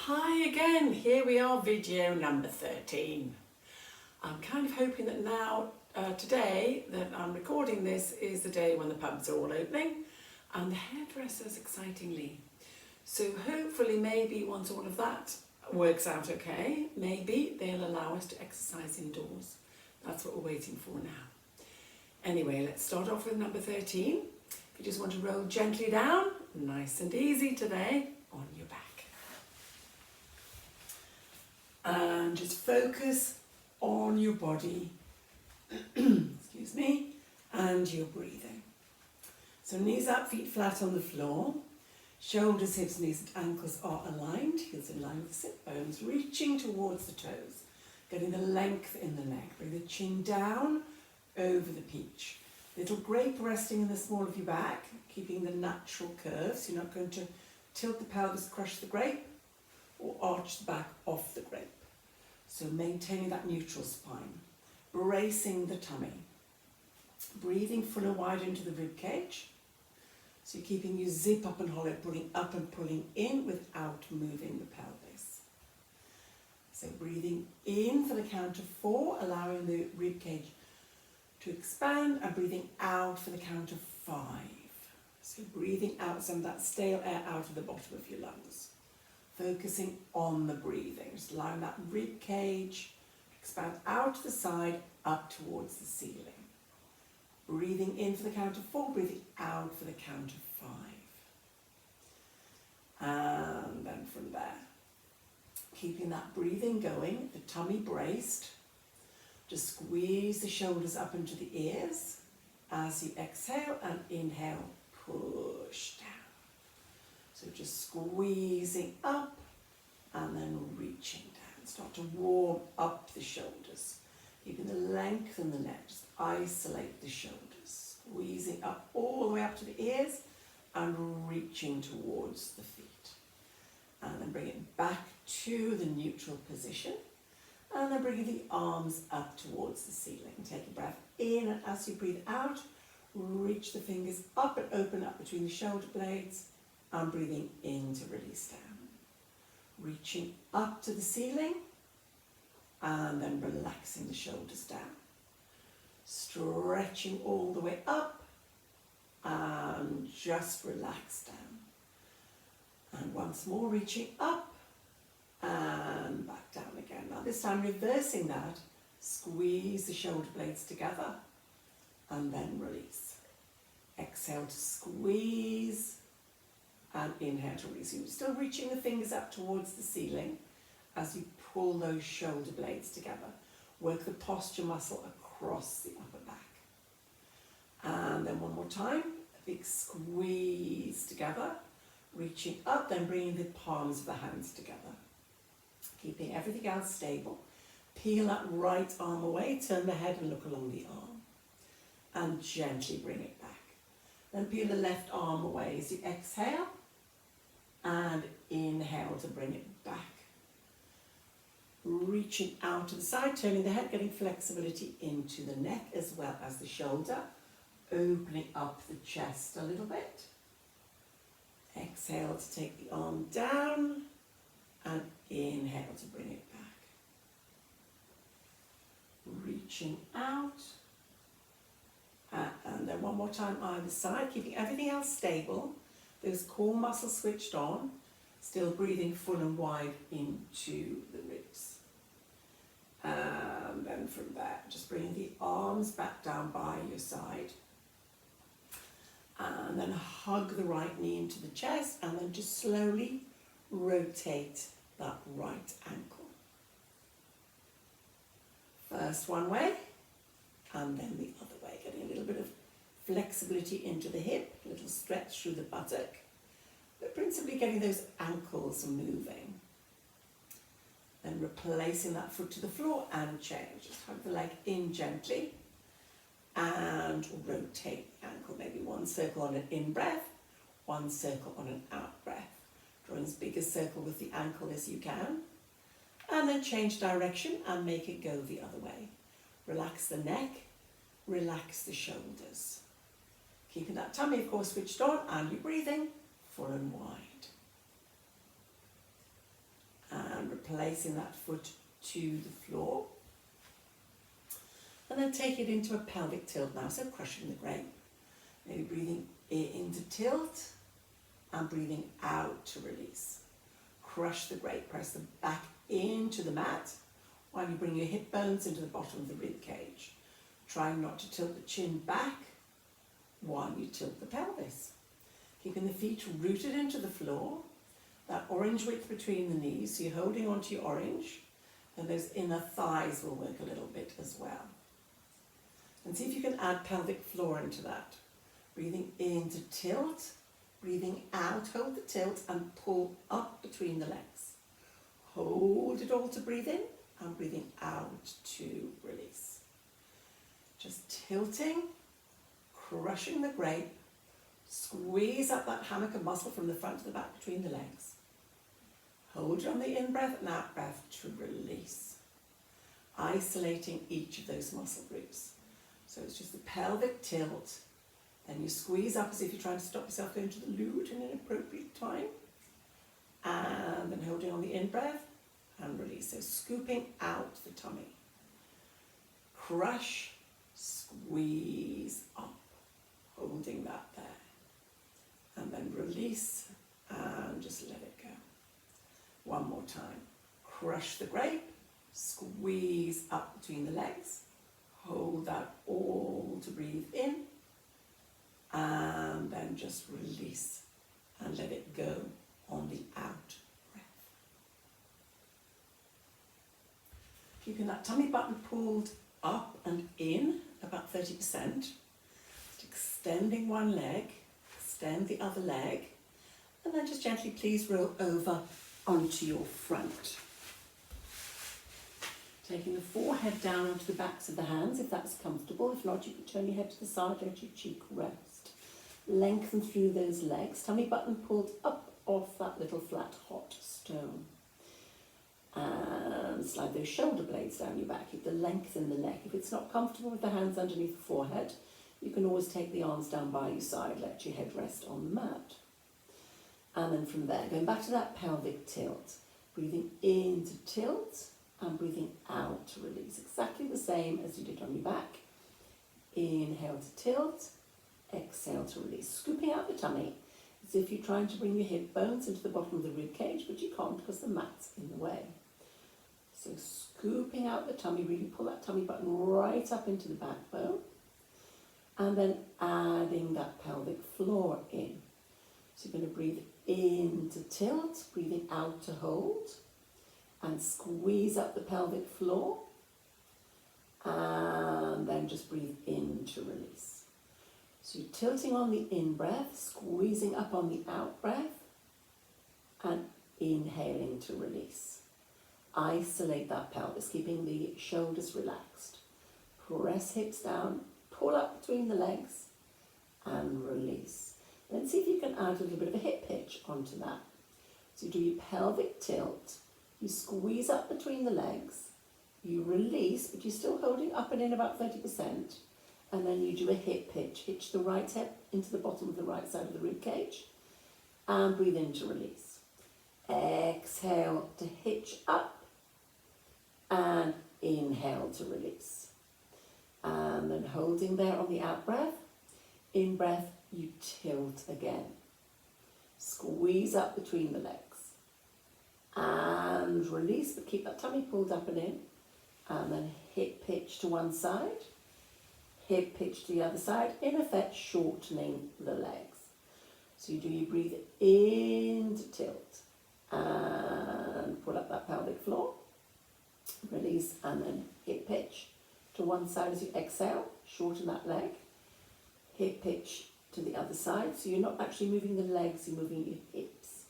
Hi again, here we are, video number 13. I'm kind of hoping that now, today, that I'm recording this is the day when the pubs are all opening and the hairdressers excitingly. So hopefully maybe once all of that works out okay, maybe they'll allow us to exercise indoors. That's what we're waiting for now. Anyway, let's start off with number 13. If you just want to roll gently down, nice and easy today, on your back. And just focus on your body, excuse me, and your breathing. So knees up, feet flat on the floor, shoulders, hips, knees and ankles are aligned, heels in line with the sit bones, reaching towards the toes, getting the length in the neck. Bring the chin down over the peach. Little grape resting in the small of your back, keeping the natural curve, so you're not going to tilt the pelvis, crush the grape, or arch the back off the grape. So maintaining that neutral spine, bracing the tummy, breathing full and wide into the rib cage. So you're keeping your zip up and hollow, pulling up and pulling in without moving the pelvis. So breathing in for the count of 4, allowing the rib cage to expand, and breathing out for the count of 5. So breathing out some of that stale air out of the bottom of your lungs. Focusing on the breathing, just allowing that rib cage to expand out to the side, up towards the ceiling. Breathing in for the count of 4, breathing out for the count of 5. And then from there, keeping that breathing going, the tummy braced. Just squeeze the shoulders up into the ears as you exhale, and inhale, push down. So just squeezing up and then reaching down. Start to warm up the shoulders. Keeping the length in the neck, just isolate the shoulders. Squeezing up all the way up to the ears and reaching towards the feet. And then bring it back to the neutral position. And then bringing the arms up towards the ceiling. Take a breath in, and as you breathe out, reach the fingers up and open up between the shoulder blades. And breathing in to release down. Reaching up to the ceiling and then relaxing the shoulders down. Stretching all the way up and just relax down. And once more, reaching up and back down again. Now this time reversing that, squeeze the shoulder blades together and then release. Exhale to squeeze. And inhale to release. You're still reaching the fingers up towards the ceiling as you pull those shoulder blades together. Work the posture muscle across the upper back. And then one more time, a big squeeze together, reaching up, then bringing the palms of the hands together. Keeping everything else stable. Peel that right arm away, turn the head and look along the arm. And gently bring it back. Then peel the left arm away as you exhale. And inhale to bring it back. Reaching out to the side, turning the head, getting flexibility into the neck as well as the shoulder. Opening up the chest a little bit. Exhale to take the arm down. And inhale to bring it back. Reaching out. And then one more time either side, keeping everything else stable. Those core muscles switched on, still breathing full and wide into the ribs. And then from there, just bringing the arms back down by your side. And then hug the right knee into the chest, and then just slowly rotate that right ankle. First one way, and then the other way, getting a little bit of flexibility into the hip, a little stretch through the buttock, but principally getting those ankles moving. Then replacing that foot to the floor and change. Just hug the leg in gently and rotate the ankle. Maybe one circle on an in-breath, one circle on an out-breath. Drawing as big a circle with the ankle as you can. And then change direction and make it go the other way. Relax the neck, relax the shoulders. Keeping that tummy, of course, switched on, and you're breathing full and wide. and replacing that foot to the floor. And then take it into a pelvic tilt now, so crushing the grape. Maybe breathing in to tilt and breathing out to release. Crush the grape, press the back into the mat while you bring your hip bones into the bottom of the rib cage. Trying not to tilt the chin back while you tilt the pelvis. Keeping the feet rooted into the floor, that orange width between the knees, so you're holding onto your orange, and those inner thighs will work a little bit as well. And see if you can add pelvic floor into that. Breathing in to tilt, breathing out, hold the tilt and pull up between the legs. Hold it all to breathe in and breathing out to release. Just tilting, crushing the grape, squeeze up that hammock of muscle from the front to the back between the legs. Hold it on the in-breath and out-breath to release. Isolating each of those muscle groups. So it's just the pelvic tilt, then you squeeze up as if you're trying to stop yourself going to the loo at an inappropriate time, and then holding on the in-breath and release. So scooping out the tummy. Crush, squeeze up, holding that there. And then release and just let it go. One more time. Crush the grape, squeeze up between the legs, hold that all to breathe in, and then just release and let it go on the out breath. Keeping that tummy button pulled up and in about 30%. Just extending one leg, extend the other leg, and then just gently please roll over onto your front. Taking the forehead down onto the backs of the hands if that's comfortable. If not, you can turn your head to the side, let your cheek rest. Lengthen through those legs. Tummy button pulled up off that little flat hot stone. And slide those shoulder blades down your back. Keep the length in the neck. If it's not comfortable with the hands underneath the forehead, you can always take the arms down by your side. Let your head rest on the mat. And then from there, going back to that pelvic tilt. Breathing in to tilt and breathing out to release. Exactly the same as you did on your back. Inhale to tilt, exhale to release. Scooping out the tummy as if you're trying to bring your hip bones into the bottom of the rib cage, but you can't because the mat's in the way. So scooping out the tummy, really pull that tummy button right up into the backbone, and then adding that pelvic floor in. So you're going to breathe in to tilt, breathing out to hold, and squeeze up the pelvic floor, and then just breathe in to release. So you're tilting on the in-breath, squeezing up on the out-breath, and inhaling to release. Isolate that pelvis, keeping the shoulders relaxed. Press hips down, pull up between the legs, and release. Then see if you can add a little bit of a hip pitch onto that. So you do your pelvic tilt, you squeeze up between the legs, you release, but you're still holding up and in about 30%, and then you do a hip pitch. Hitch the right hip into the bottom of the right side of the rib cage, and breathe in to release. Exhale to hitch up, and inhale to release. And then holding there on the out breath, in breath, you tilt again. Squeeze up between the legs. And release, but keep that tummy pulled up and in. And then hip pitch to one side, hip pitch to the other side, in effect shortening the legs. So you do your breathe in to tilt and pull up that pelvic floor, release, and then hip pitch to one side as you exhale, shorten that leg, hip pitch to the other side. So you're not actually moving the legs, you're moving your hips.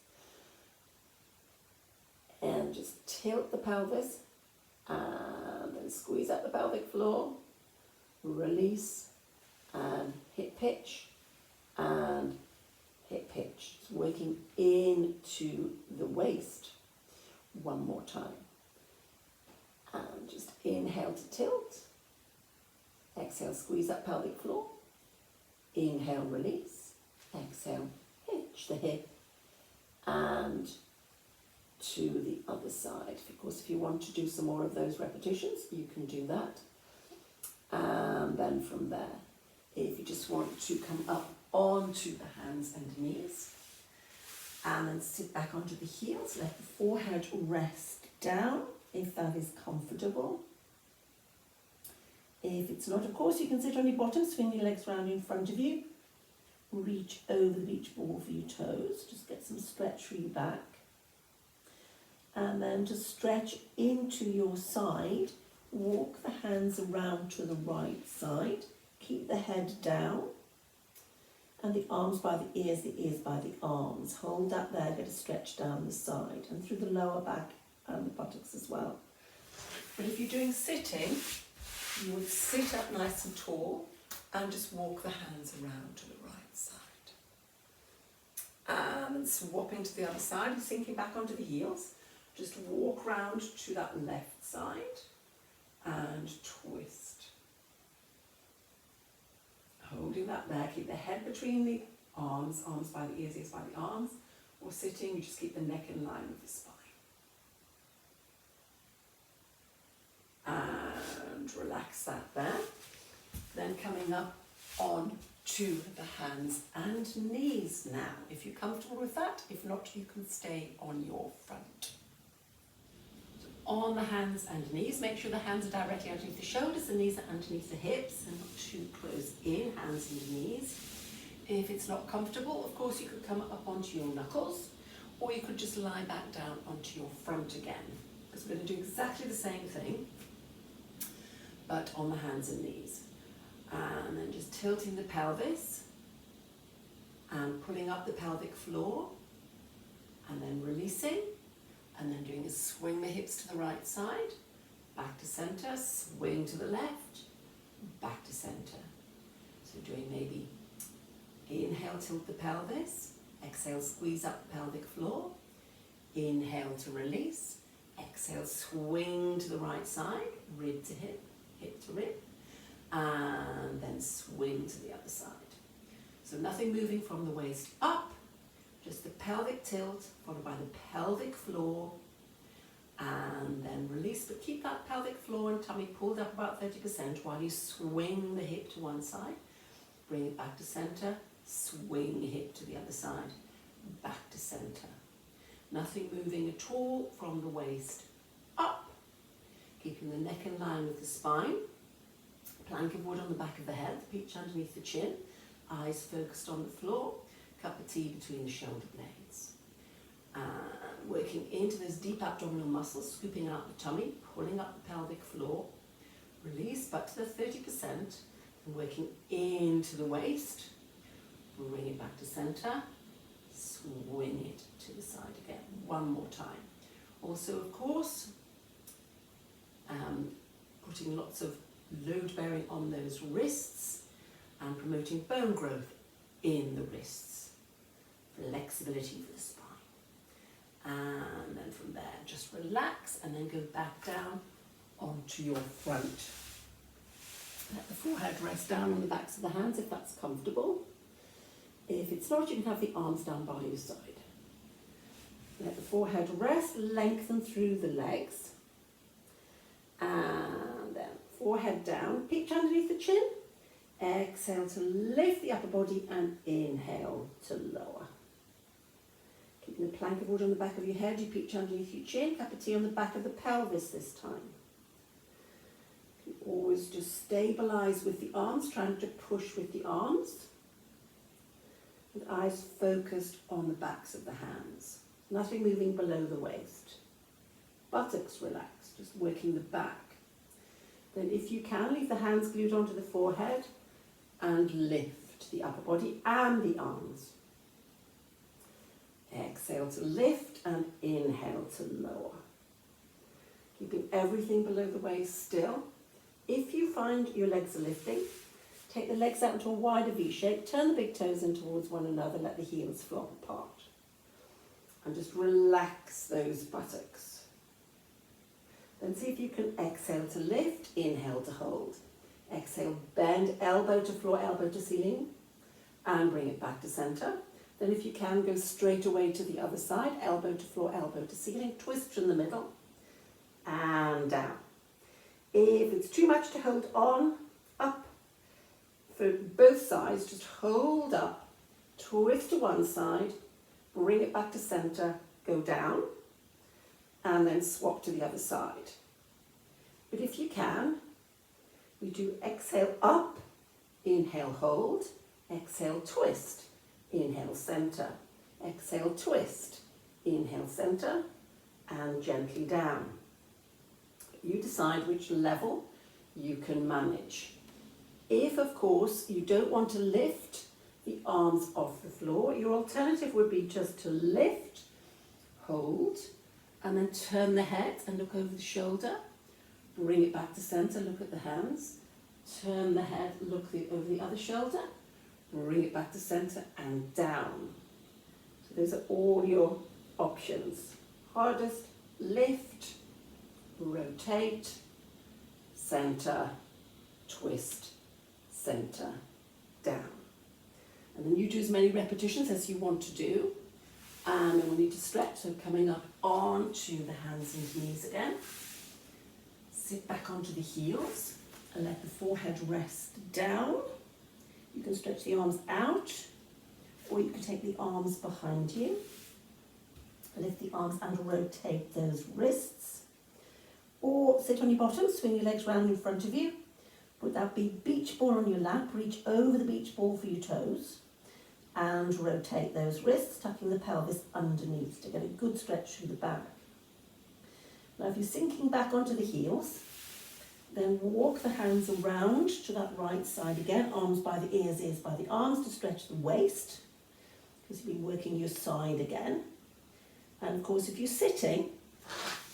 And just tilt the pelvis and then squeeze up the pelvic floor, release, and hip pitch and hip pitch. It's working into the waist. One more time. And just inhale to tilt. Exhale, squeeze up pelvic floor. Inhale, release. Exhale, hitch the hip and to the other side. Of course, if you want to do some more of those repetitions, you can do that. And then from there, if you just want to come up onto the hands and knees, and then sit back onto the heels, let the forehead rest down if that is comfortable. If it's not, of course, you can sit on your bottom, swing your legs around in front of you, reach over the beach ball for your toes, just get some stretch for your back. And then to stretch into your side, walk the hands around to the right side, keep the head down, and the arms by the ears by the arms. Hold that there, get a stretch down the side and through the lower back and the buttocks as well. But if you're doing sitting, you would sit up nice and tall and just walk the hands around to the right side. And swapping to the other side and sinking back onto the heels. Just walk round to that left side and twist. Holding that there, keep the head between the arms, arms by the ears by the arms, or sitting, you just keep the neck in line with the spine. And relax that there. Then coming up on to the hands and knees now. If you're comfortable with that, if not, you can stay on your front. So on the hands and knees, make sure the hands are directly underneath the shoulders, the knees are underneath the hips, and not too close in, hands and knees. If it's not comfortable, of course, you could come up onto your knuckles, or you could just lie back down onto your front again, because we're going to do exactly the same thing, but on the hands and knees. And then just tilting the pelvis and pulling up the pelvic floor, and then releasing, and then doing a swing the hips to the right side, back to center, swing to the left, back to center. So doing maybe inhale, tilt the pelvis, exhale, squeeze up the pelvic floor, inhale to release, exhale, swing to the right side, rib to hip, hip to rib, and then swing to the other side. So nothing moving from the waist up, just the pelvic tilt followed by the pelvic floor, and then release, but keep that pelvic floor and tummy pulled up about 30% while you swing the hip to one side, bring it back to center, swing hip to the other side, back to center. Nothing moving at all from the waist up, keeping the neck in line with the spine. Plank of wood on the back of the head, the peach underneath the chin, eyes focused on the floor, cup of tea between the shoulder blades. And working into those deep abdominal muscles, scooping out the tummy, pulling up the pelvic floor, release back to the 30%, and working into the waist, bring it back to center, swing it to the side again, one more time. Also, of course, putting lots of load bearing on those wrists and promoting bone growth in the wrists, flexibility for the spine. And then from there, just relax and then go back down onto your front. Let the forehead rest down on the backs of the hands if that's comfortable. If it's not, you can have the arms down by your side. Let the forehead rest, lengthen through the legs. And then forehead down, peach underneath the chin. Exhale to lift the upper body and inhale to lower. Keeping the plank of wood on the back of your head, you peach underneath your chin, cup of tea on the back of the pelvis this time. You always just stabilize with the arms, trying to push with the arms. And eyes focused on the backs of the hands. Nothing moving below the waist. Buttocks relaxed, just working the back. Then if you can, leave the hands glued onto the forehead and lift the upper body and the arms. Exhale to lift and inhale to lower. Keeping everything below the waist still. If you find your legs are lifting, take the legs out into a wider V shape, turn the big toes in towards one another, let the heels flop apart. And just relax those buttocks. Then see if you can exhale to lift, inhale to hold. Exhale, bend elbow to floor, elbow to ceiling, and bring it back to center. Then if you can, go straight away to the other side, elbow to floor, elbow to ceiling, twist from the middle, and down. If it's too much to hold on, up. For both sides, just hold up, twist to one side, bring it back to center, go down, and then swap to the other side. But if you can, we do exhale up, inhale, hold, exhale, twist, inhale, center, exhale, twist, inhale, center, and gently down. You decide which level you can manage. If, of course, you don't want to lift the arms off the floor, your alternative would be just to lift, hold, and then turn the head and look over the shoulder, bring it back to center, look at the hands, turn the head, look over the other shoulder, bring it back to center and down. So those are all your options. Hardest, lift, rotate, center, twist, center, down. And then you do as many repetitions as you want to do. And then we'll need to stretch, so coming up onto the hands and knees again. Sit back onto the heels and let the forehead rest down. You can stretch the arms out, or you can take the arms behind you. Lift the arms and rotate those wrists. Or sit on your bottom, swing your legs round in front of you. Put that big beach ball on your lap, reach over the beach ball for your toes. And rotate those wrists, tucking the pelvis underneath to get a good stretch through the back. Now if you're sinking back onto the heels, then walk the hands around to that right side again, arms by the ears, ears by the arms to stretch the waist, because you've been working your side again. And of course, if you're sitting,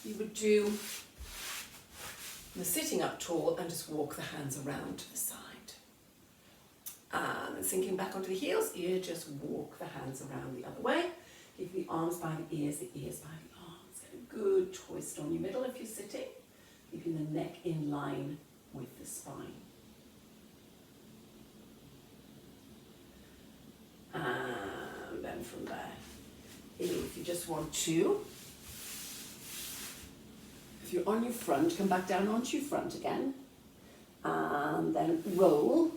you would do the sitting up tall and just walk the hands around to the side. And then sinking back onto the heels, you just walk the hands around the other way. Give the arms by the ears by the arms. Get a good twist on your middle if you're sitting, keeping the neck in line with the spine. And then from there, if you just want to, if you're on your front, come back down onto your front again, and then roll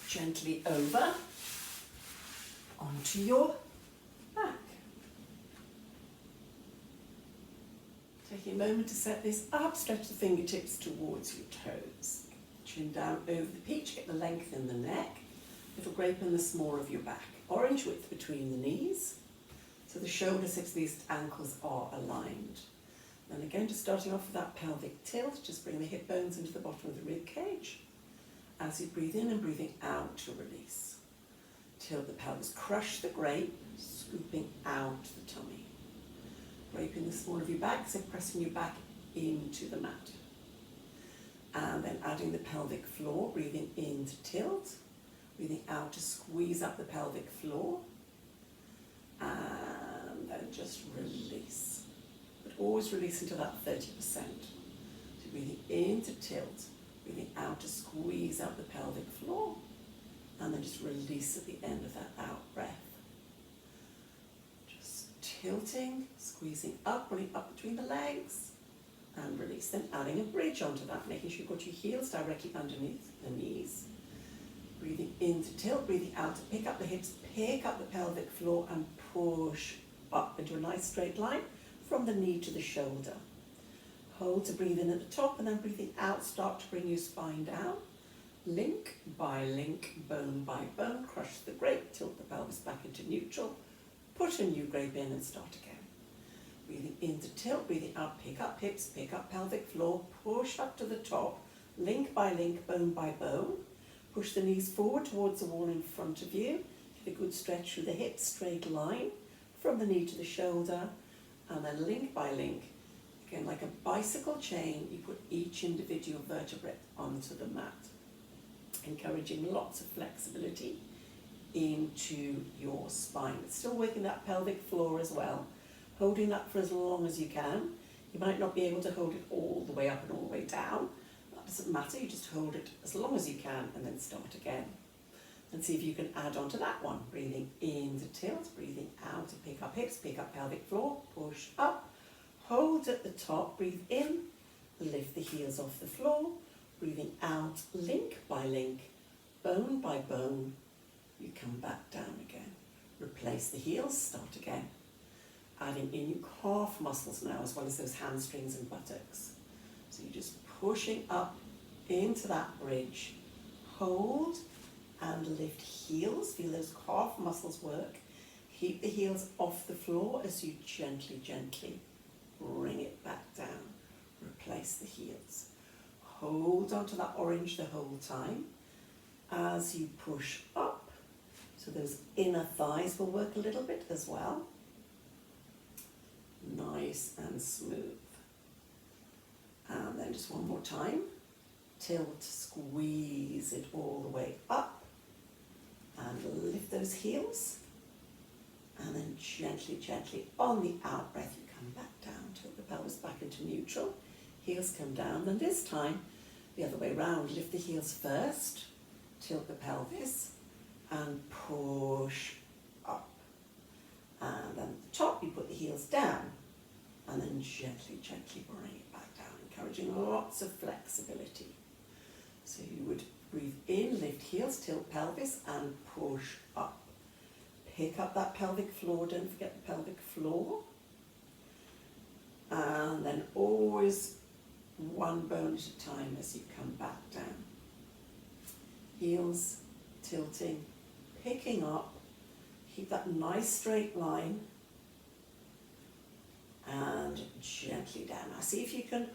gently over onto your back. Taking a moment to set this up, stretch the fingertips towards your toes. Chin down over the peach, get the length in the neck, little grape in the small of your back. Orange width between the knees, so the shoulders, hips, knees, ankles are aligned. And again, just starting off with that pelvic tilt, just bring the hip bones into the bottom of the rib cage. As you breathe in and breathing out to release. Tilt the pelvis, crush the grape, scooping out the tummy. Grape in the small of your back, so pressing your back into the mat. And then adding the pelvic floor, breathing in to tilt, breathing out to squeeze up the pelvic floor. And then just release. But always release into that 30%. So breathing in to tilt, breathing out to squeeze out the pelvic floor, and then just release at the end of that out breath. Just tilting, squeezing up, running up between the legs, and release. Then adding a bridge onto that, making sure you've got your heels directly underneath the knees. Breathing in to tilt, breathing out to pick up the hips, pick up the pelvic floor, and push up into a nice straight line from the knee to the shoulder. Hold to breathe in at the top, and then breathing out, start to bring your spine down. Link by link, bone by bone, crush the grape, tilt the pelvis back into neutral, put a new grape in and start again. Breathing in to tilt, breathing out, pick up hips, pick up pelvic floor, push up to the top, link by link, bone by bone. Push the knees forward towards the wall in front of you. Get a good stretch through the hips, straight line from the knee to the shoulder, and then link by link. Again, like a bicycle chain, you put each individual vertebrae onto the mat, encouraging lots of flexibility into your spine. But still working that pelvic floor as well, holding that for as long as you can. You might not be able to hold it all the way up and all the way down. That doesn't matter, you just hold it as long as you can and then start again. And see if you can add on to that one. Breathing in to tilt, breathing out to pick up hips, pick up pelvic floor, push up, hold at the top, breathe in, lift the heels off the floor, breathing out, link by link, bone by bone, you come back down again. Replace the heels, start again. Adding in your calf muscles now, as well as those hamstrings and buttocks. So you're just pushing up into that bridge, hold and lift heels, feel those calf muscles work. Keep the heels off the floor as you gently, gently bring it back down. Replace the heels. Hold onto that orange the whole time as you push up. So those inner thighs will work a little bit as well. Nice and smooth. And then just one more time. Tilt, squeeze it all the way up. And lift those heels. And then gently, gently on the out breath, you come back down. Tilt the pelvis back into neutral. Heels come down. And this time, the other way around. Lift the heels first. Tilt the pelvis. And push up. And then at the top, you put the heels down. And then gently, gently bring it back down. Encouraging lots of flexibility. So you would breathe in, lift heels, tilt pelvis, and push up. Pick up that pelvic floor, don't forget the pelvic floor. And then always one bone at a time as you come back down. Heels tilting, picking up, keep that nice straight line, and gently down. Now see if you can,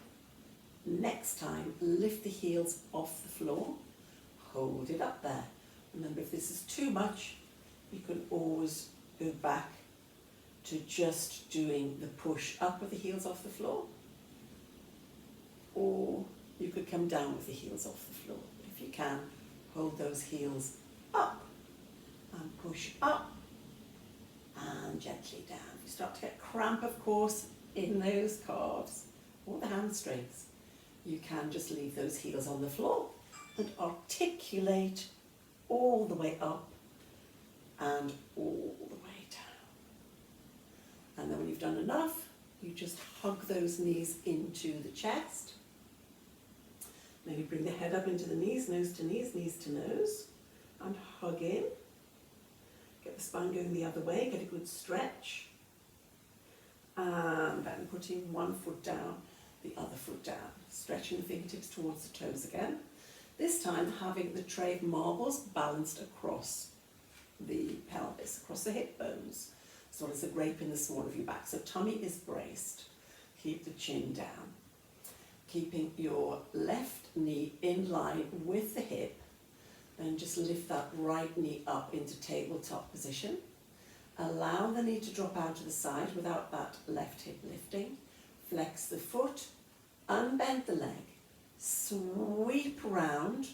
next time, lift the heels off the floor, hold it up there. Remember, if this is too much, you can always go back to just doing the push up with the heels off the floor, or you could come down with the heels off the floor. But if you can, hold those heels up and push up and gently down. If you start to get cramp, of course, in those calves or the hamstrings, you can just leave those heels on the floor and articulate all the way up and all the way down. And then when you've done enough, you just hug those knees into the chest. Maybe bring the head up into the knees, nose to nose, and hug in. Get the spine going the other way, get a good stretch. And then putting one foot down, the other foot down. Stretching the fingertips towards the toes again. This time having the tray of marbles balanced across the pelvis, across the hip bones, as well as the grape in the small of your back. So tummy is braced. Keep the chin down. Keeping your left knee in line with the hip. And just lift that right knee up into tabletop position. Allow the knee to drop out to the side without that left hip lifting. Flex the foot, unbend the leg, sweep round,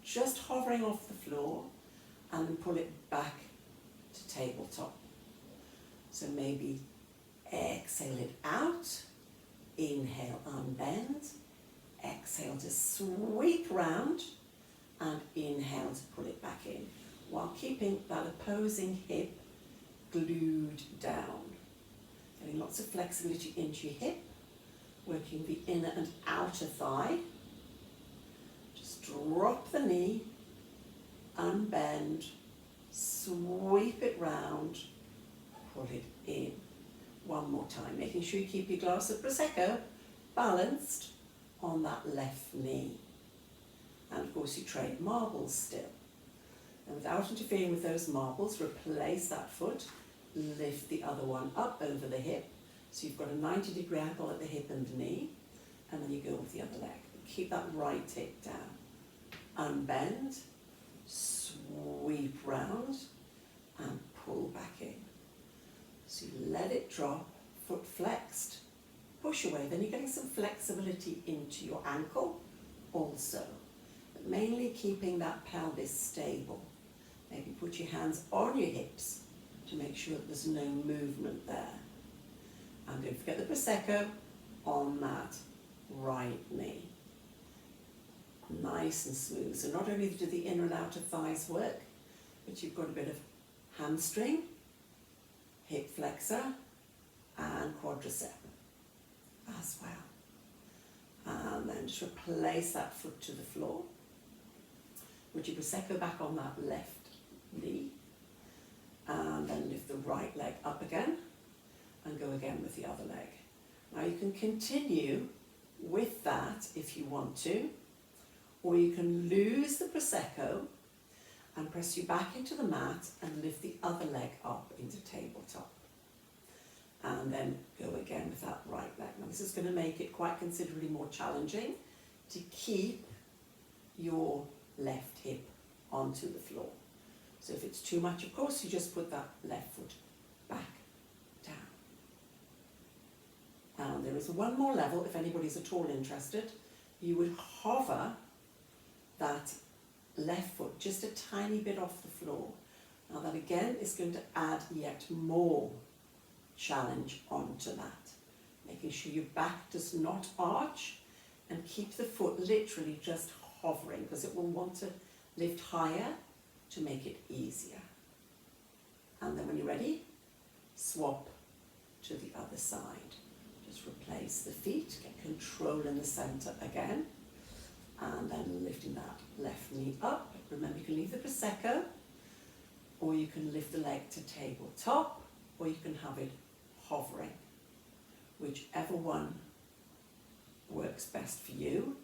just hovering off the floor, and then pull it back to tabletop. So maybe exhale it out, inhale, unbend, exhale to sweep round, and inhale to pull it back in, while keeping that opposing hip glued down. Getting lots of flexibility into your hip, working the inner and outer thigh. Just drop the knee, unbend, sweep it round, pull it in. One more time, making sure you keep your glass of Prosecco balanced on that left knee. And of course you trade marbles still. And without interfering with those marbles, replace that foot, lift the other one up over the hip. So you've got a 90-degree angle at the hip and knee, and then you go with the other leg. Keep that right hip down. Unbend, sweep round, and pull back in. So you let it drop, foot flexed, push away. Then you're getting some flexibility into your ankle also. But mainly keeping that pelvis stable. Maybe put your hands on your hips to make sure that there's no movement there. And don't forget the Prosecco on that right knee. Nice and smooth. So not only do the inner and outer thighs work, but you've got a bit of hamstring, hip flexor and quadricep as well. And then just replace that foot to the floor. Would you Prosecco back on that left knee, and then lift the right leg up again and go again with the other leg. Now you can continue with that if you want to, or you can lose the Prosecco and press you back into the mat and lift the other leg up into tabletop. And then go again with that right leg. Now this is going to make it quite considerably more challenging to keep your left hip onto the floor. So if it's too much, of course, you just put that left foot back down. And there is one more level, if anybody's at all interested. You would hover that left foot just a tiny bit off the floor. Now that again is going to add yet more challenge onto that. Making sure your back does not arch, and keep the foot literally just hovering, because it will want to lift higher to make it easier. And then when you're ready, swap to the other side. Just replace the feet, get control in the center again, and then lifting that left knee up. Remember, you can leave the Prosecco, or you can lift the leg to tabletop, or you can have it hovering. Whichever one works best for you,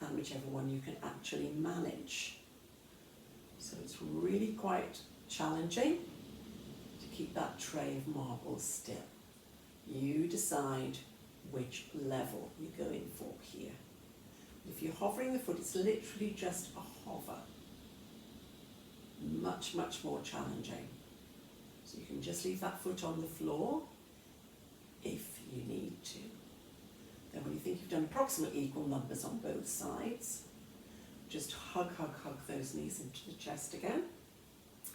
and whichever one you can actually manage. So it's really quite challenging to keep that tray of marbles still. You decide which level you're going for here. If you're hovering the foot, it's literally just a hover. Much, much more challenging. So you can just leave that foot on the floor if you need to. Then when you think you've done approximately equal numbers on both sides, just hug those knees into the chest again.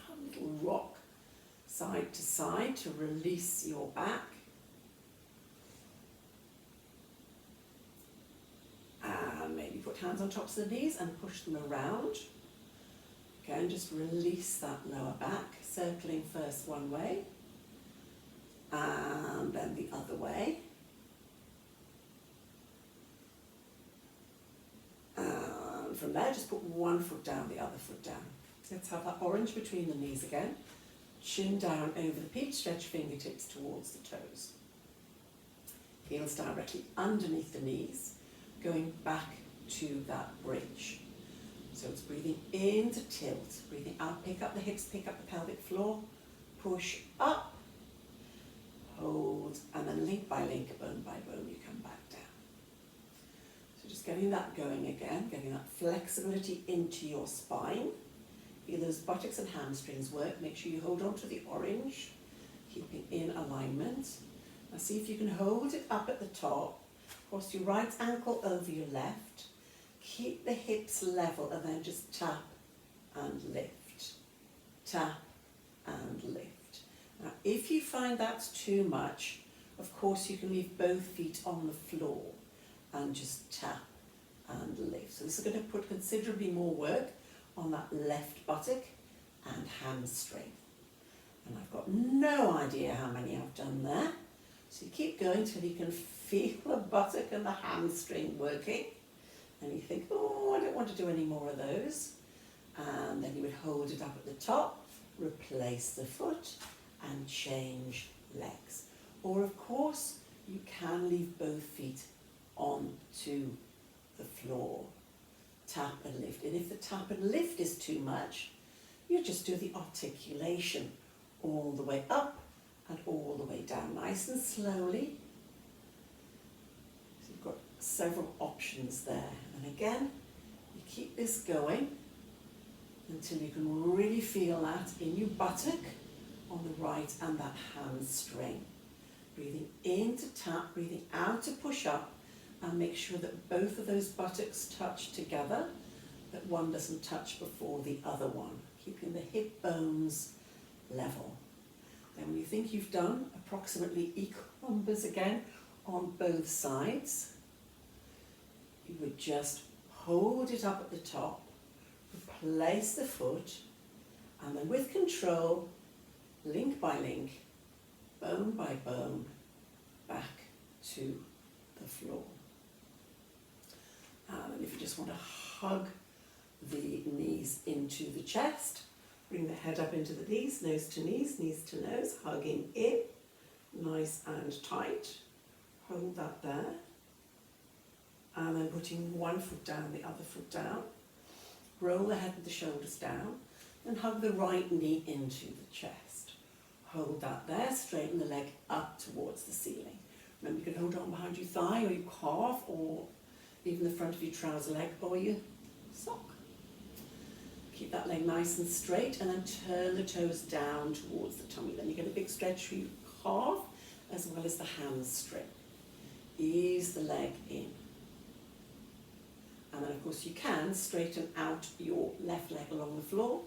Have a little rock side to side to release your back. And maybe put hands on tops of the knees and push them around. Again, just release that lower back, circling first one way and then the other way. And from there, just put one foot down, the other foot down. Let's have that orange between the knees again. Chin down over the peach, stretch fingertips towards the toes. Heels directly underneath the knees, going back to that bridge. So it's breathing in to tilt, breathing out, pick up the hips, pick up the pelvic floor, push up, hold, and then link by link, bone by bone, you come back down. So just getting that going again, getting that flexibility into your spine. Feel those buttocks and hamstrings work. Make sure you hold on to the orange, keeping in alignment. Now see if you can hold it up at the top. Cross your right ankle over your left. Keep the hips level and then just tap and lift. Tap and lift. Now if you find that's too much, of course you can leave both feet on the floor and just tap and lift. So this is going to put considerably more work on that left buttock and hamstring. And I've got no idea how many I've done there. So you keep going till you can feel the buttock and the hamstring working. And you think, oh, I don't want to do any more of those. And then you would hold it up at the top, replace the foot, and change legs. Or of course, you can leave both feet onto the floor. Tap and lift. And if the tap and lift is too much, you just do the articulation all the way up and all the way down, nice and slowly. So you've got several options there. And again, you keep this going until you can really feel that in your buttock on the right and that hamstring. Breathing in to tap, breathing out to push up, and make sure that both of those buttocks touch together, that one doesn't touch before the other one, keeping the hip bones level. Then when you think you've done approximately equal numbers again on both sides, you would just hold it up at the top, replace the foot, And then with control, link by link, bone by bone, back to the floor. And if you just want to hug the knees into the chest, bring the head up into the knees to nose, hugging in, nice and tight. Hold that there. And then putting one foot down, the other foot down. Roll the head and the shoulders down, and hug the right knee into the chest. Hold that there, straighten the leg up towards the ceiling. Remember, you can hold on behind your thigh or your calf or even the front of your trouser leg or your sock. Keep that leg nice and straight and then turn the toes down towards the tummy. Then you get a big stretch through your calf as well as the hamstring. Ease the leg in. And then of course you can straighten out your left leg along the floor,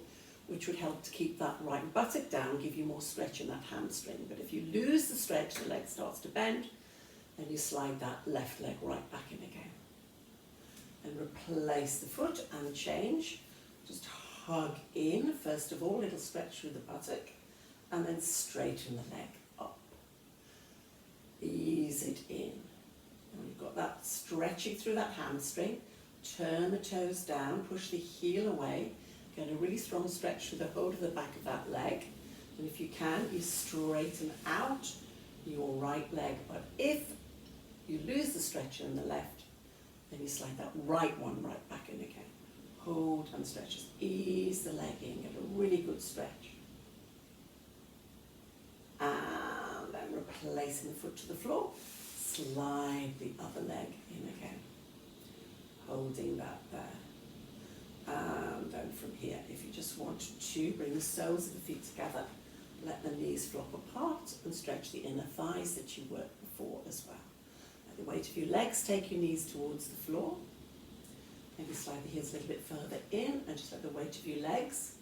which would help to keep that right buttock down, give you more stretch in that hamstring. But if you lose the stretch, the leg starts to bend, then you slide that left leg right back in again. And replace the foot and change. Just hug in, first of all, little stretch through the buttock, and then straighten the leg up. Ease it in. And you've got that stretching through that hamstring. Turn the toes down, push the heel away, get a really strong stretch through the whole of the back of that leg. And if you can, you straighten out your right leg. But if you lose the stretch in the left, then you slide that right one right back in again. Hold and stretch. Just ease the leg in, get a really good stretch. And then replacing the foot to the floor, slide the other leg in again. Holding that there. And then from here, if you just want to bring the soles of the feet together, let the knees flop apart and stretch the inner thighs that you worked before as well. Let the weight of your legs take your knees towards the floor. Maybe slide the heels a little bit further in and just let the weight of your legs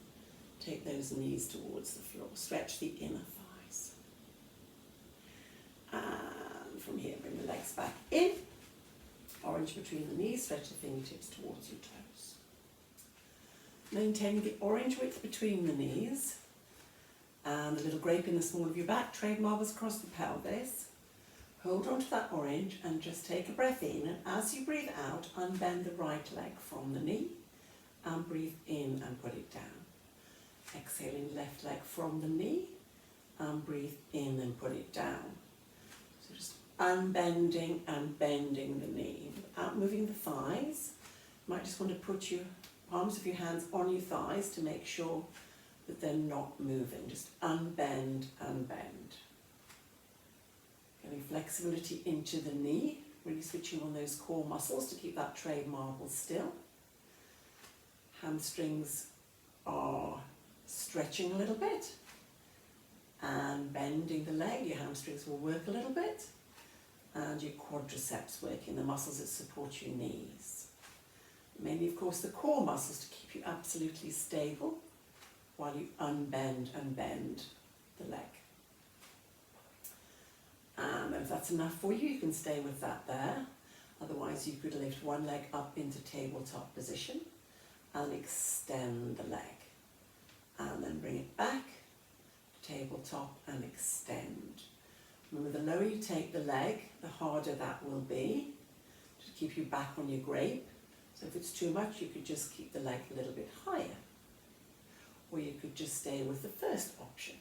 take those knees towards the floor. Stretch the inner thighs. And from here, bring the legs back in. Orange between the knees, stretch the fingertips towards your toes. Maintaining the orange width between the knees and the little grape in the small of your back, trade marbles across the pelvis. Hold on to that orange and just take a breath in, and as you breathe out, unbend the right leg from the knee and breathe in and put it down. Exhaling left leg from the knee and breathe in and put it down. So just unbending and bending the knee without moving the thighs. You might just want to put your palms of your hands on your thighs to make sure that they're not moving. Just unbend and bend. Getting flexibility into the knee, really switching on those core muscles to keep that trade marble still. Hamstrings are stretching a little bit and bending the leg. Your hamstrings will work a little bit. And your quadriceps working, the muscles that support your knees. Mainly, of course, the core muscles to keep you absolutely stable while you unbend and bend the leg. And if that's enough for you, you can stay with that there. Otherwise, you could lift one leg up into tabletop position and extend the leg. And then bring it back, tabletop, and extend. Remember, the lower you take the leg, the harder that will be to keep you back on your grape. So if it's too much, you could just keep the leg a little bit higher. Or you could just stay with the first option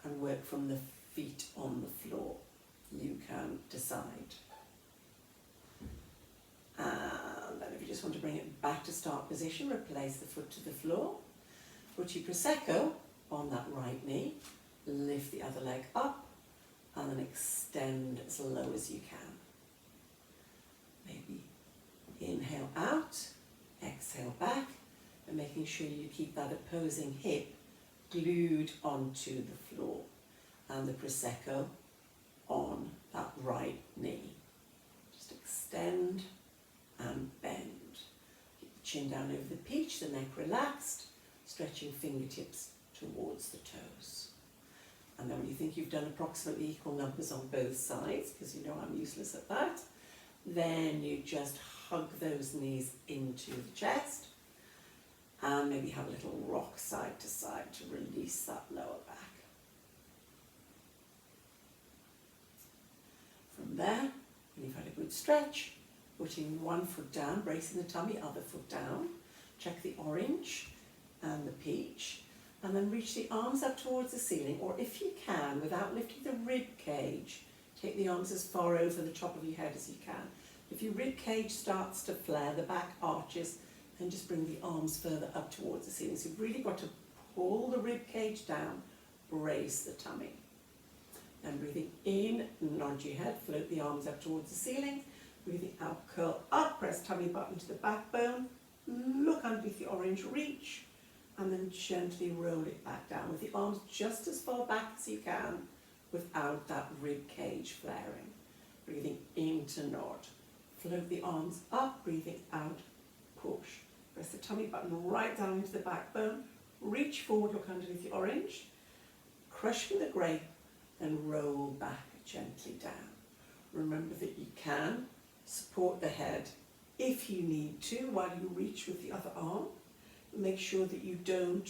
and work from the feet on the floor. You can decide. And then if you just want to bring it back to start position, replace the foot to the floor. Put your Prosecco on that right knee. Lift the other leg up and then extend as low as you can. Maybe inhale out, exhale back, and making sure you keep that opposing hip glued onto the floor and the Prosecco on that right knee. Just extend and bend. Keep the chin down over the peach, the neck relaxed, stretching fingertips towards the toes. And then when you think you've done approximately equal numbers on both sides, because you know I'm useless at that, then you just hug those knees into the chest And maybe have a little rock side to side to release that lower back. From there, when you've had a good stretch, putting one foot down, bracing the tummy, other foot down. Check the orange and the peach, and then reach the arms up towards the ceiling, or if you can, without lifting the rib cage, take the arms as far over the top of your head as you can. If your rib cage starts to flare, the back arches, then just bring the arms further up towards the ceiling. So you've really got to pull the rib cage down, brace the tummy. Then breathing in, nod your head, float the arms up towards the ceiling. Breathing out, curl up, press tummy button to the backbone, look underneath the orange, reach, and then gently roll it back down with the arms just as far back as you can without that rib cage flaring. Breathing in to nod. Float the arms up, breathing out, push. Press the tummy button right down into the backbone, reach forward, look underneath the orange, crushing the grey, then roll back gently down. Remember that you can support the head if you need to while you reach with the other arm. Make sure that you don't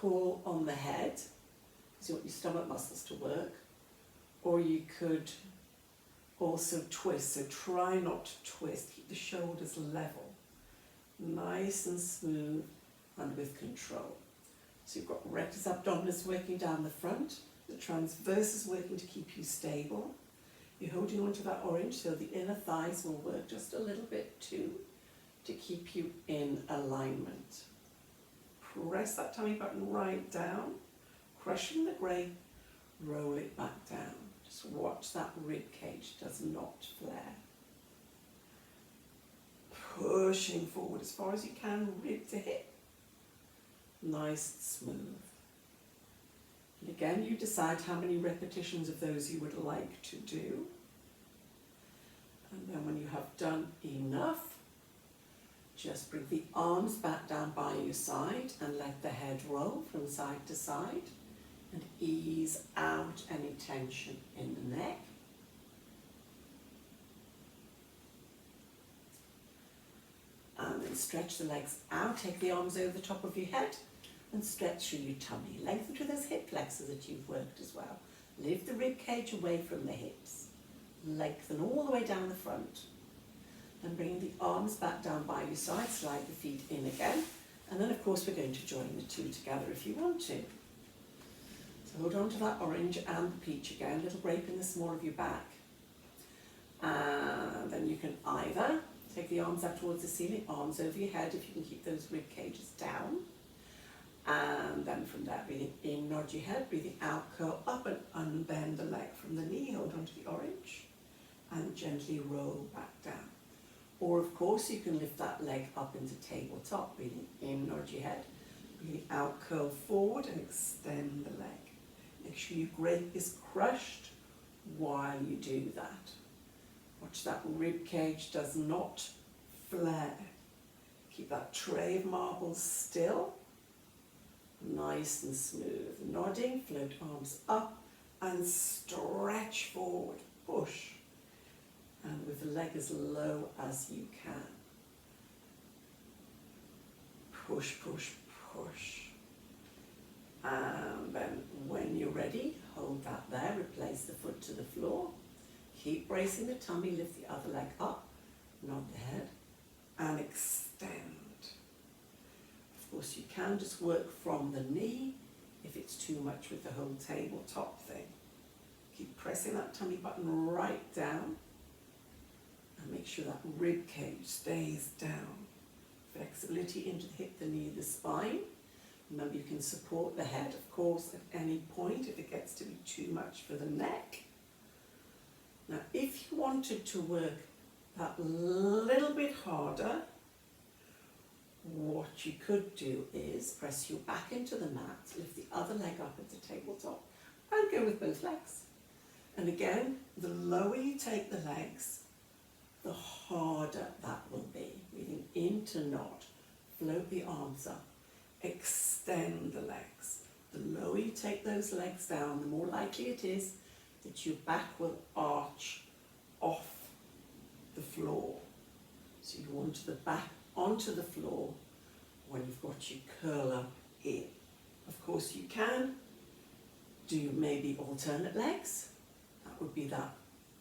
pull on the head because you want your stomach muscles to work. Or you could also twist, so try not to twist. Keep the shoulders level, nice and smooth and with control. So you've got rectus abdominis working down the front, the transverse is working to keep you stable. You're holding onto that orange so the inner thighs will work just a little bit too to keep you in alignment. Press that tummy button right down, crushing the grey, roll it back down. Just watch that rib cage does not flare. Pushing forward as far as you can, rib to hip. Nice and smooth. And again, you decide how many repetitions of those you would like to do. And then when you have done enough, just bring the arms back down by your side and let the head roll from side to side and ease out any tension in the neck. And then stretch the legs out, take the arms over the top of your head and stretch through your tummy. Lengthen through those hip flexors that you've worked as well. Lift the rib cage away from the hips. Lengthen all the way down the front. And bring the arms back down by your side, slide the feet in again. And then of course we're going to join the two together if you want to. So hold on to that orange and the peach again, little break in the small of your back. And then you can either take the arms up towards the ceiling, arms over your head if you can keep those rib cages down. And then from there, breathing in, nod your head, breathing out, curl up and unbend the leg from the knee, hold on to the orange, and gently roll back down. Or of course, you can lift that leg up into tabletop, breathing in, nod your head, breathing out, curl forward and extend the leg. Make sure your grate is crushed while you do that. Watch that rib cage does not flare. Keep that tray of marbles still. Nice and smooth. Nodding, float arms up and stretch forward. Push. And with the leg as low as you can. Push, push, push. And then when you're ready, hold that there, replace the foot to the floor. Keep bracing the tummy, lift the other leg up, nod the head, and extend. Of course, you can just work from the knee if it's too much with the whole tabletop thing. Keep pressing that tummy button right down and make sure that rib cage stays down. Flexibility into the hip, the knee, the spine. Remember, you can support the head, of course, at any point if it gets to be too much for the neck. Now, if you wanted to work that little bit harder, what you could do is press your back into the mat, lift the other leg up into tabletop, and go with both legs. And again, the lower you take the legs, the harder that will be. Breathing in to nod, float the arms up, extend the legs. The lower you take those legs down, the more likely it is that your back will arch off the floor. So you want the back onto the floor, when you've got your curl up in. Of course you can do maybe alternate legs. That would be that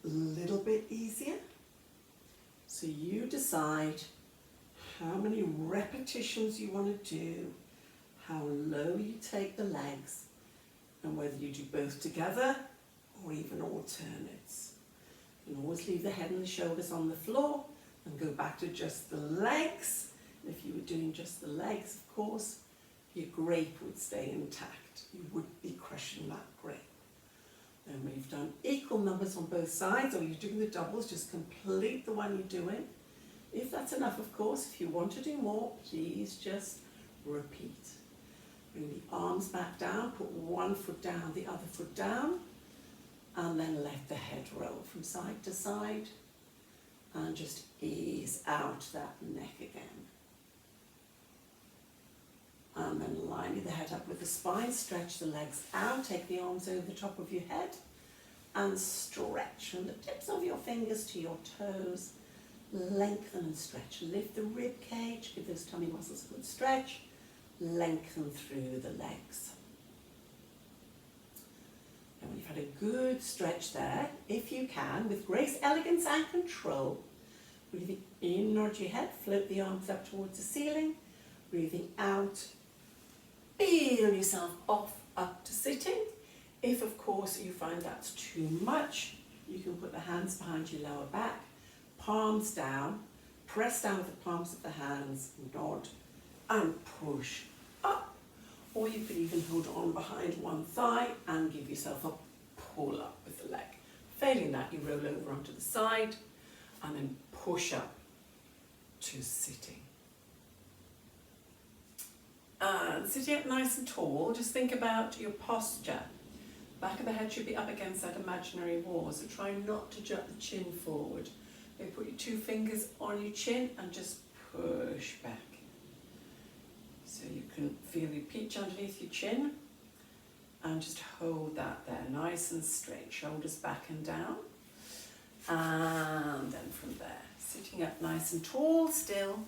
little bit easier. So you decide how many repetitions you want to do, how low you take the legs, and whether you do both together or even alternates. You can always leave the head and the shoulders on the floor and go back to just the legs. If you were doing just the legs, of course, your grape would stay intact. You wouldn't be crushing that grape. And when you've done equal numbers on both sides, or you're doing the doubles, just complete the one you're doing. If that's enough, of course, if you want to do more, please just repeat. Bring the arms back down, put one foot down, the other foot down, and then let the head roll from side to side, and just ease out that neck again. And then line the head up with the spine, stretch the legs out, take the arms over the top of your head, and stretch from the tips of your fingers to your toes. Lengthen and stretch. Lift the rib cage, give those tummy muscles a good stretch. Lengthen through the legs. And when you've had a good stretch there, if you can, with grace, elegance and control, breathing in, nod your head, float the arms up towards the ceiling, breathing out, feel yourself off up to sitting. If of course you find that's too much, you can put the hands behind your lower back, palms down, press down with the palms of the hands, nod and push up. Or you could even hold on behind one thigh and give yourself a pull up with the leg. Failing that, you roll over onto the side and then push up to sitting. And sitting up nice and tall, just think about your posture. Back of the head should be up against that imaginary wall, so try not to jut the chin forward. Maybe put your 2 fingers on your chin and just push back. So you can feel your peach underneath your chin, and just hold that there, nice and straight, shoulders back and down. And then from there, sitting up nice and tall still,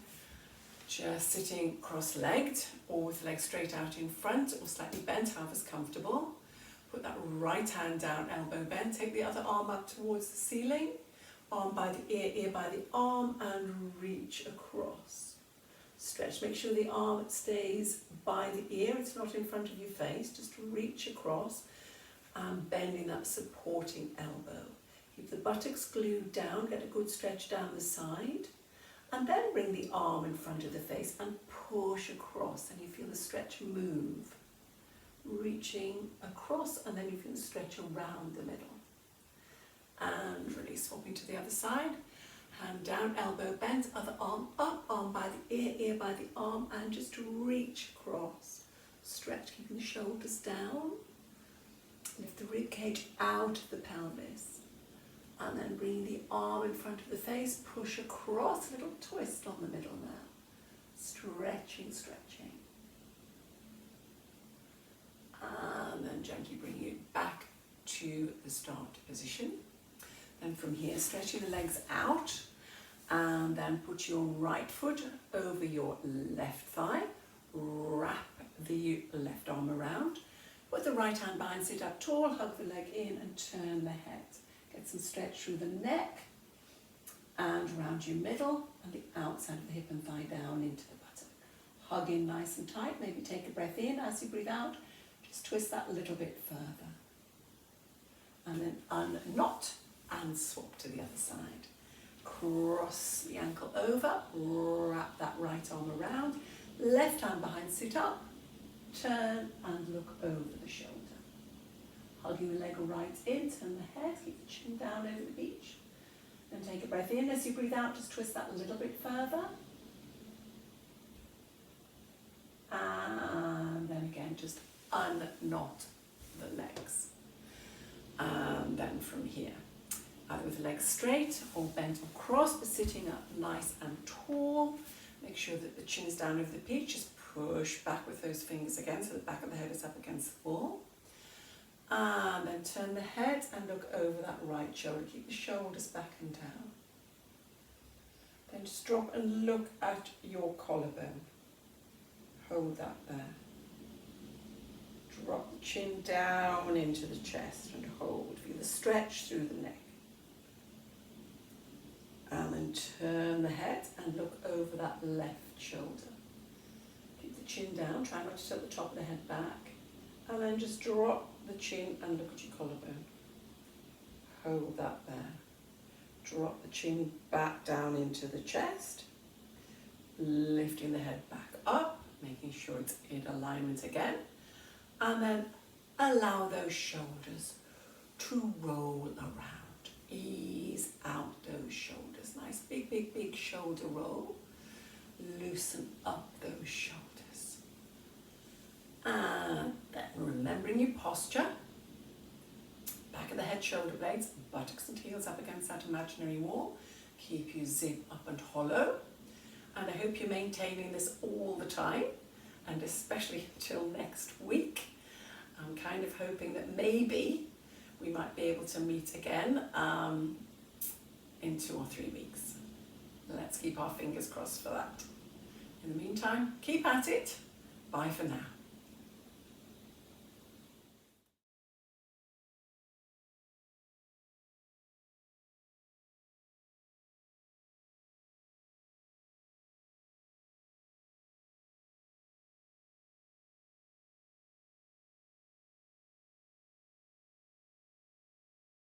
just sitting cross-legged or with legs straight out in front or slightly bent, however's comfortable. Put that right hand down, elbow bent, take the other arm up towards the ceiling, arm by the ear by the arm, and reach across. Stretch, make sure the arm stays by the ear, it's not in front of your face, just reach across and bending that supporting elbow. Keep the buttocks glued down, get a good stretch down the side, and then bring the arm in front of the face and push across, and you feel the stretch move. Reaching across, and then you feel the stretch around the middle. And release, swapping to the other side. Hand down, elbow bent, other arm up, arm by the ear, ear by the arm, and just reach across. Stretch, keeping the shoulders down. Lift the rib cage out of the pelvis. And then bring the arm in front of the face, push across, a little twist on the middle now. Stretching, stretching. And then gently bring it back to the start position. Then from here, stretching the legs out, and then put your right foot over your left thigh, wrap the left arm around, put the right hand behind, sit up tall, hug the leg in and turn the head. Get some stretch through the neck and around your middle and the outside of the hip and thigh down into the buttock. Hug in nice and tight, maybe take a breath in as you breathe out. Just twist that a little bit further. And then unknot and swap to the other side. Cross the ankle over, wrap that right arm around, left hand behind, sit up, turn and look over the shoulder. Hugging the leg right in, turn the head, keep the chin down over the beach. Then take a breath in as you breathe out, just twist that a little bit further. And then again, just unknot the legs. And then from here, either with the legs straight or bent across, but sitting up nice and tall. Make sure that the chin is down over the peach. Just push back with those fingers again so the back of the head is up against the wall. And then turn the head and look over that right shoulder. Keep the shoulders back and down. Then just drop and look at your collarbone. Hold that there. Drop the chin down into the chest and hold. Feel the stretch through the neck. And then turn the head and look over that left shoulder. Keep the chin down, try not to tilt the top of the head back. And then just drop the chin and look at your collarbone. Hold that there. Drop the chin back down into the chest. Lifting the head back up, making sure it's in alignment again. And then allow those shoulders to roll around. Ease out those shoulders. Nice big, big, big shoulder roll. Loosen up those shoulders. And then remembering your posture. Back of the head, shoulder blades, buttocks and heels up against that imaginary wall. Keep your zip up and hollow. And I hope you're maintaining this all the time, and especially until next week. I'm kind of hoping that maybe we might be able to meet again in 2 or 3 weeks. Let's keep our fingers crossed for that. In the meantime, keep at it. Bye for now.